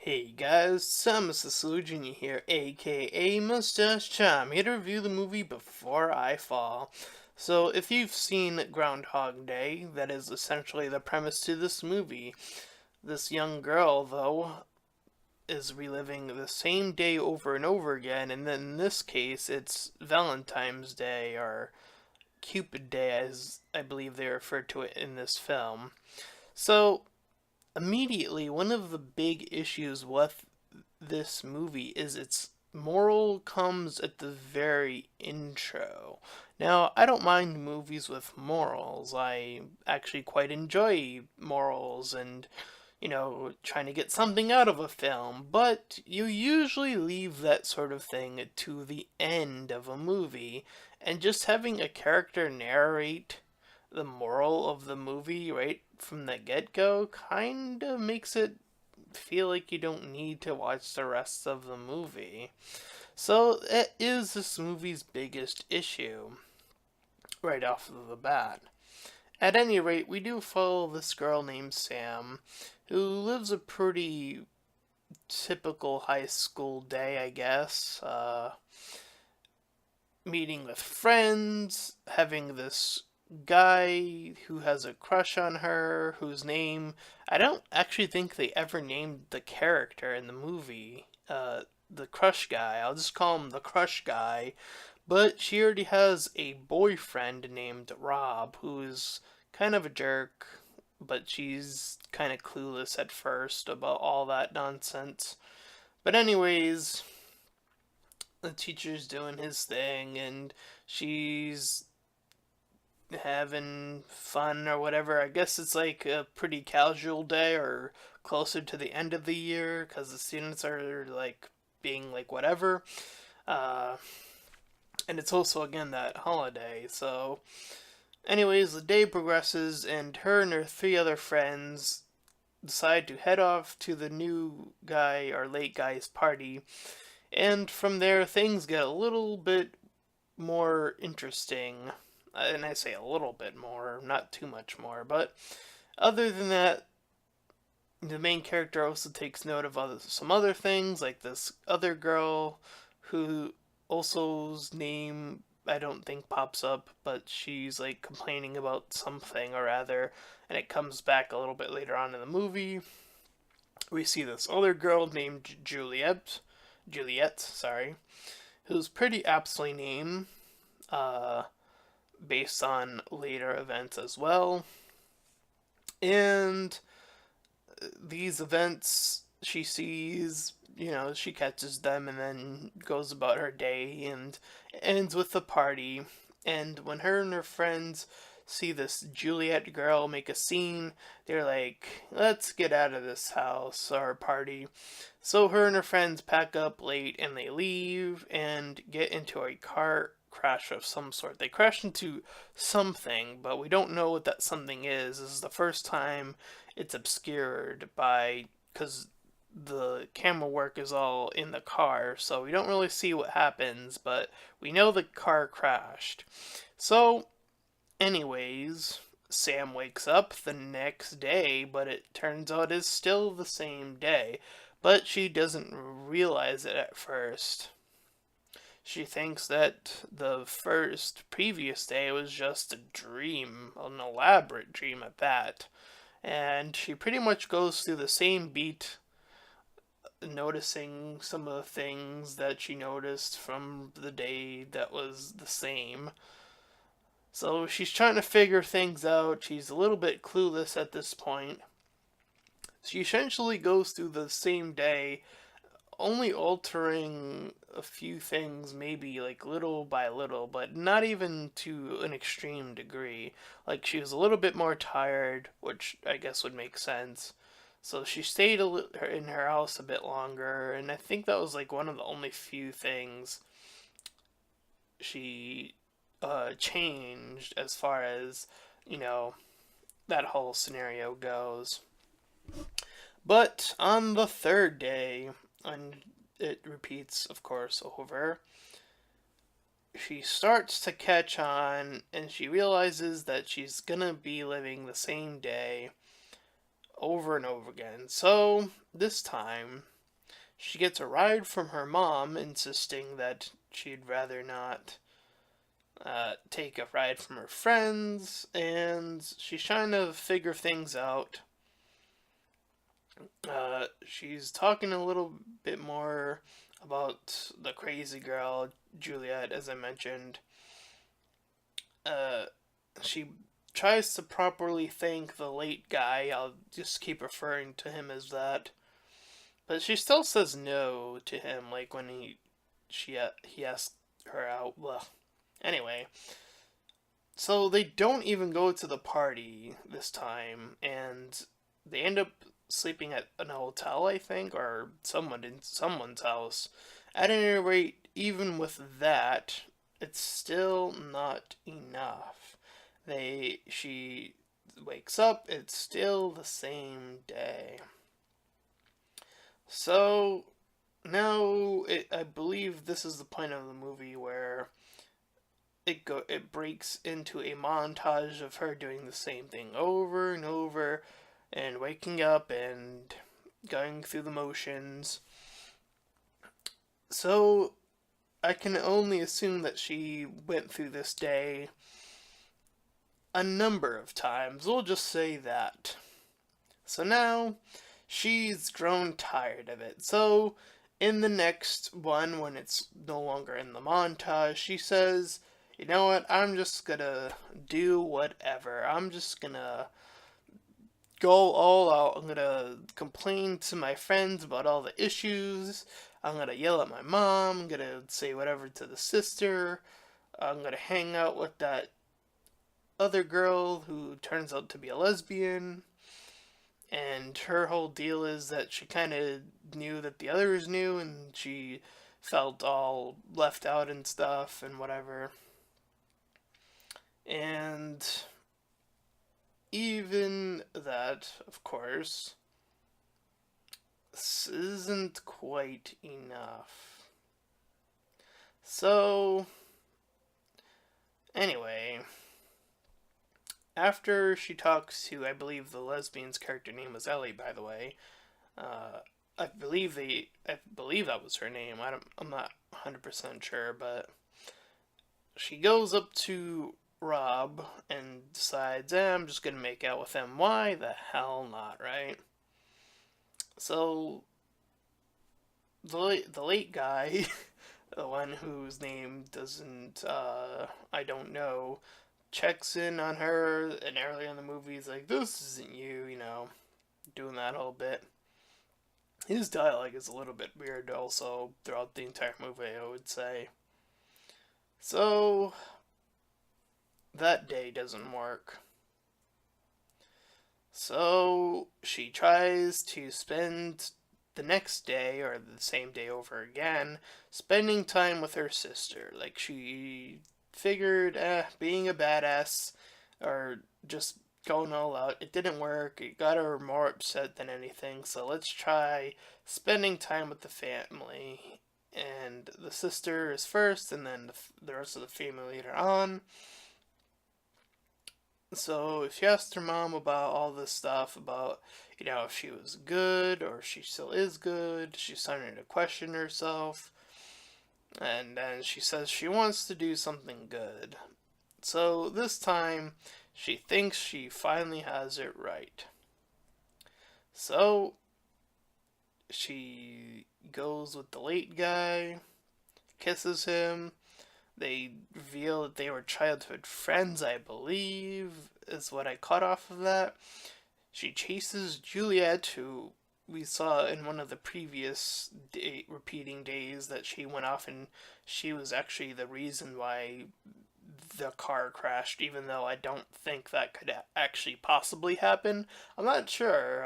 Hey guys, Sam Jr. here, aka Mustached Tom, here to review the movie Before I Fall. So, if you've seen Groundhog Day, that is essentially the premise to this movie. This young girl, though, is reliving the same day over and over again, and then in this case, it's Valentine's Day, or Cupid Day, as I believe they refer to it in this film. So, immediately, one of the big issues with this movie is its moral comes at the very intro. Now, I don't mind movies with morals. I actually quite enjoy morals and, trying to get something out of a film, but you usually leave that sort of thing to the end of a movie, and just having a character narrate the moral of the movie right from the get go kind of makes it feel like you don't need to watch the rest of the movie. So, it is this movie's biggest issue right off of the bat. At any rate, we do follow this girl named Sam who lives a pretty typical high school day, I guess. Meeting with friends, having this guy who has a crush on her, whose name I don't actually think they ever named the character in the movie. The crush guy. I'll just call him the crush guy. But she already has a boyfriend named Rob, who is kind of a jerk, but she's kind of clueless at first about all that nonsense. But anyways, the teacher's doing his thing, and she's having fun or whatever. I guess it's like a pretty casual day or closer to the end of the year because the students are like being like whatever. Uh, and it's also again that holiday. So, anyways, the day progresses, and her and her three other friends decide to head off to the new guy or late guy's party. And from there, things get a little bit more interesting. And I say a little bit more, not too much more. But other than that, the main character also takes note of some other things, like this other girl who also's name I don't think pops up, but she's like complaining about something or other, and it comes back a little bit later on in the movie. We see this other girl named Juliet, sorry, who's pretty aptly named, uh, based on later events as well. And these events she sees, she catches them and then goes about her day and ends with the party. And when her and her friends see this Juliet girl make a scene, they're like, let's get out of this house or party. So her and her friends pack up late and they leave and get into a car crash of some sort. They crash into something, but we don't know what that something is. This is the first time it's obscured by because the camera work is all in the car, so we don't really see what happens, but we know the car crashed. So, anyways, Sam wakes up the next day, but it turns out it's still the same day, but she doesn't realize it at first. She thinks that the first previous day was just a dream, an elaborate dream at that. And she pretty much goes through the same beat, noticing some of the things that she noticed from the day that was the same. So she's trying to figure things out. She's a little bit clueless at this point. She essentially goes through the same day, only altering a few things, maybe like little by little, but not even to an extreme degree. Like she was a little bit more tired, which I guess would make sense. So she stayed in her house a bit longer, and I think that was like one of the only few things she changed as far as, you know, that whole scenario goes. But on the third day, and it repeats, of course, over, she starts to catch on and she realizes that she's gonna be living the same day over and over again. So, this time, She gets a ride from her mom, insisting that she'd rather not take a ride from her friends, and she's trying to figure things out. She's talking a little bit more about the crazy girl, Juliet, as I mentioned. Uh, she tries to properly thank the late guy. I'll just keep referring to him as that. But she still says no to him, like when he asks her out. Well, anyway, so they don't even go to the party this time, and they end up sleeping at a hotel, I think, or someone in someone's house. At any rate, even with that, it's still not enough. She wakes up, it's still the same day. So now I believe this is the point of the movie where it breaks into a montage of her doing the same thing over and over and waking up and going through the motions. So I can only assume that she went through this day a number of times. We'll just say that. So now she's grown tired of it. So in the next one, when it's no longer in the montage, she says, "You know what? I'm just gonna do whatever. I'm just gonna go all out. I'm gonna complain to my friends about all the issues. I'm gonna yell at my mom. I'm gonna say whatever to the sister. I'm gonna hang out with that other girl who turns out to be a lesbian." And her whole deal is that she kind of knew that the others knew, and she felt all left out and stuff and whatever. And even that, of course, this isn't quite enough. So, anyway, after she talks to, I believe the lesbian's character name was Ellie, by the way. Uh, I believe that was her name. I'm not 100% sure, but she goes up to Rob and decides, I'm just gonna make out with him. Why the hell not, right? So the late guy, the one whose name doesn't I don't know, checks in on her, and early in the movie he's like, "This isn't you," doing that whole bit. His dialogue is a little bit weird also throughout the entire movie, I would say. So that day doesn't work. So she tries to spend the next day, or the same day over again, spending time with her sister. Like, she figured, being a badass, or just going all out, it didn't work. It got her more upset than anything, so let's try spending time with the family. And the sister is first, and then the rest of the family later on. So she asked her mom about all this stuff, about, if she was good or if she still is good. She's starting to question herself. And then she says she wants to do something good. So this time, she thinks she finally has it right. So she goes with the late guy, kisses him. They reveal that they were childhood friends, I believe, is what I caught off of that. She chases Juliet, who we saw in one of the previous repeating days that she went off, and she was actually the reason why the car crashed, even though I don't think that could actually possibly happen. I'm not sure.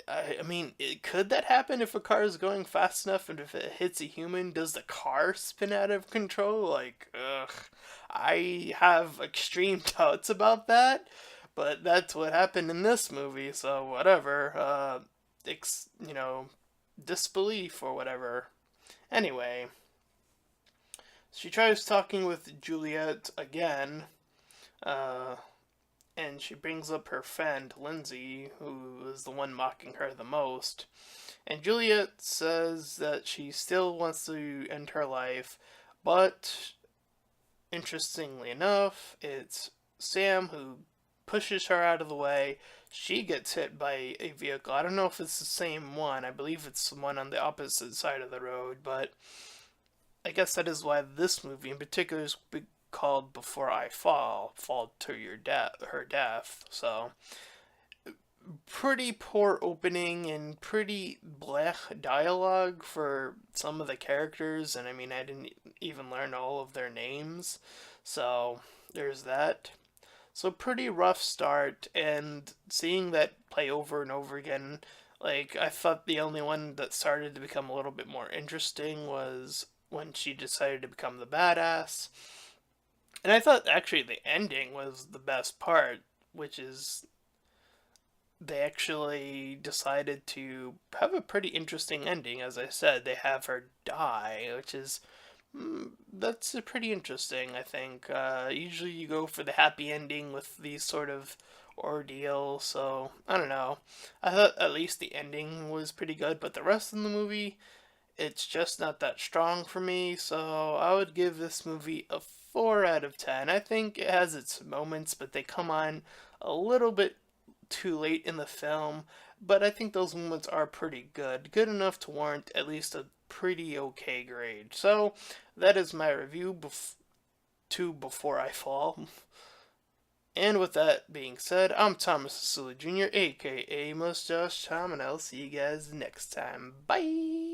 I mean, could that happen if a car is going fast enough, and if it hits a human, does the car spin out of control? Like, ugh. I have extreme doubts about that, but that's what happened in this movie, so whatever. You know, disbelief or whatever. Anyway, she tries talking with Juliet again, uh, and she brings up her friend, Lindsay, who is the one mocking her the most. And Juliet says that she still wants to end her life, but interestingly enough, it's Sam who pushes her out of the way. She gets hit by a vehicle. I don't know if it's the same one. I believe it's the one on the opposite side of the road, but I guess that is why this movie in particular is called Before I Fall to her death. So, pretty poor opening and pretty blech dialogue for some of the characters, and I mean, I didn't even learn all of their names, so there's that. So, pretty rough start, and seeing that play over and over again, like, I thought the only one that started to become a little bit more interesting was when she decided to become the badass. And I thought actually the ending was the best part, which is they actually decided to have a pretty interesting ending. As I said, they have her die, which is that's pretty interesting. I think usually you go for the happy ending with these sort of ordeals. So I don't know. I thought at least the ending was pretty good, but the rest of the movie, it's just not that strong for me. So I would give this movie a 4 out of 10. I think it has its moments, but they come on a little bit too late in the film, but I think those moments are pretty good. Good enough to warrant at least a pretty okay grade. So that is my review to Before I Fall. And with that being said, I'm Thomas Cecily Jr., aka Mustached Tom, and I'll see you guys next time. Bye!